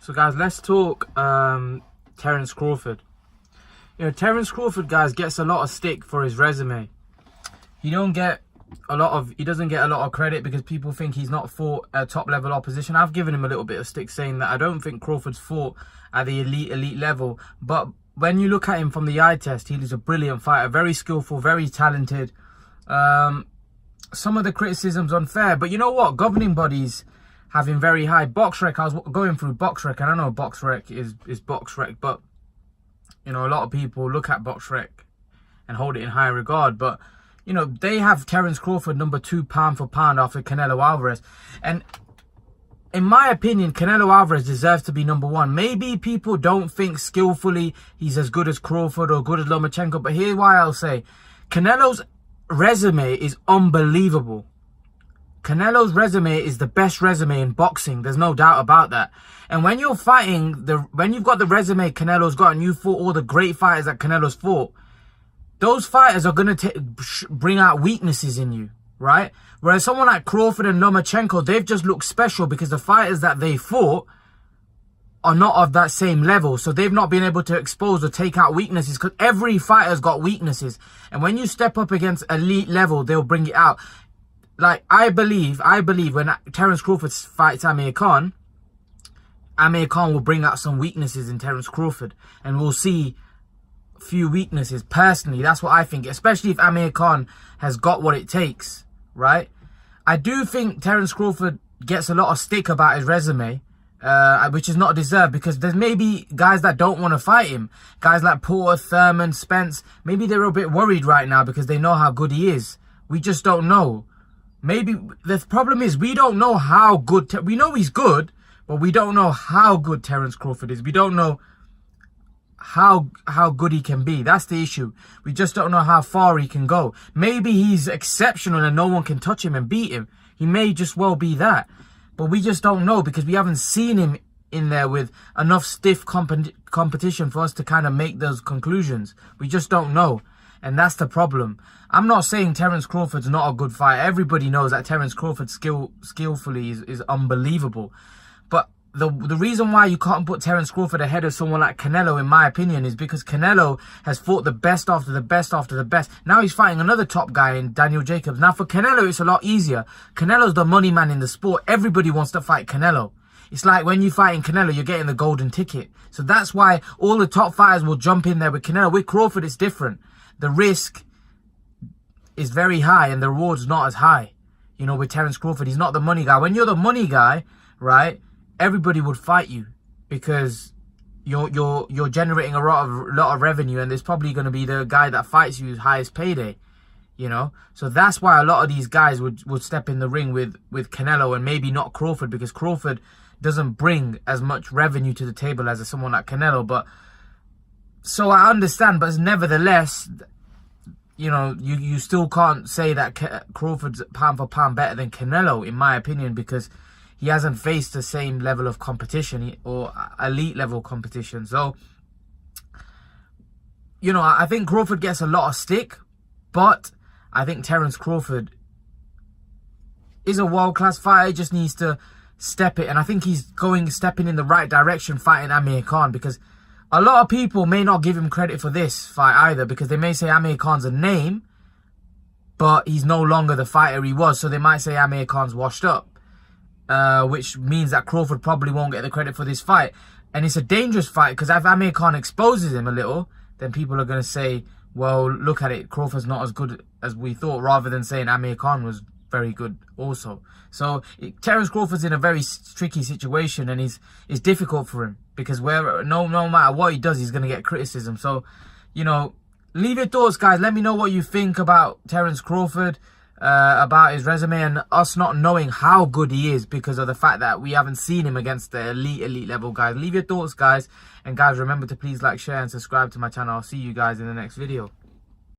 So guys, let's talk Terence Crawford. You know, Terence Crawford, guys, gets a lot of stick for his resume. He doesn't get a lot of credit because people think he's not fought at top level opposition. I've given him a little bit of stick saying that I don't think Crawford's fought at the elite level. But when you look at him from the eye test, he's a brilliant fighter, very skillful, very talented. Some of the criticism's unfair, but you know what? Governing bodies have him very high. BoxRec, I was going through BoxRec, and I know BoxRec is BoxRec, but you know, a lot of people look at BoxRec and hold it in high regard. But you know, they have Terence Crawford number 2 pound for pound after Canelo Alvarez. And in my opinion, Canelo Alvarez deserves to be number 1. Maybe people don't think skillfully he's as good as Crawford or good as Lomachenko, but here's why I'll say Canelo's resume is unbelievable. Canelo's resume is the best resume in boxing. There's no doubt about that. And when you're fighting, when you've got the resume Canelo's got and you fought all the great fighters that Canelo's fought, those fighters are going to bring out weaknesses in you, right? Whereas someone like Crawford and Lomachenko, they've just looked special because the fighters that they fought are not of that same level. So they've not been able to expose or take out weaknesses, because every fighter's got weaknesses. And when you step up against elite level, they'll bring it out. Like, I believe when Terence Crawford fights Amir Khan will bring out some weaknesses in Terence Crawford. And we'll see a few weaknesses. Personally, that's what I think. Especially if Amir Khan has got what it takes, right? I do think Terence Crawford gets a lot of stick about his resume, which is not deserved, because there's maybe guys that don't want to fight him. Guys like Porter, Thurman, Spence, maybe they're a bit worried right now because they know how good he is. We just don't know. Maybe the problem is we don't know how good... we know he's good, but we don't know how good Terence Crawford is. We don't know how good he can be. That's the issue. We just don't know how far he can go. Maybe he's exceptional and no one can touch him and beat him. He may just well be that. But we just don't know because we haven't seen him in there with enough stiff competition for us to kind of make those conclusions. We just don't know. And that's the problem. I'm not saying Terence Crawford's not a good fighter. Everybody knows that Terence Crawford skillfully is unbelievable. But the reason why you can't put Terence Crawford ahead of someone like Canelo, in my opinion, is because Canelo has fought the best after the best after the best. Now he's fighting another top guy in Daniel Jacobs. Now for Canelo, it's a lot easier. Canelo's the money man in the sport. Everybody wants to fight Canelo. It's like when you fight in Canelo, you're getting the golden ticket. So that's why all the top fighters will jump in there with Canelo. With Crawford, it's different. The risk is very high and the reward's not as high. You know, with Terence Crawford, he's not the money guy. When you're the money guy, right, everybody would fight you because you're generating a lot of revenue, and there's probably going to be the guy that fights you highest payday. You know, so that's why a lot of these guys would step in the ring with Canelo and maybe not Crawford, because Crawford doesn't bring as much revenue to the table as someone like Canelo. But so I understand, but nevertheless, you know, you still can't say that Crawford's pound for pound better than Canelo, in my opinion, because he hasn't faced the same level of competition or elite level competition. So, you know, I think Crawford gets a lot of stick, but I think Terence Crawford is a world-class fighter. He just needs to step it, and I think he's stepping in the right direction fighting Amir Khan, because a lot of people may not give him credit for this fight either, because they may say Amir Khan's a name, but he's no longer the fighter he was. So they might say Amir Khan's washed up, which means that Crawford probably won't get the credit for this fight. And it's a dangerous fight, because if Amir Khan exposes him a little, then people are going to say, well, look at it, Crawford's not as good as we thought, rather than saying Amir Khan was very good also. So Terence Crawford's in a very tricky situation, and it's difficult for him, because no matter what he does, he's going to get criticism. So, you know, leave your thoughts, guys. Let me know what you think about Terence Crawford, about his resume, and us not knowing how good he is because of the fact that we haven't seen him against the elite level guys. Leave your thoughts, guys. And guys, remember to please like, share and subscribe to my channel. I'll see you guys in the next video.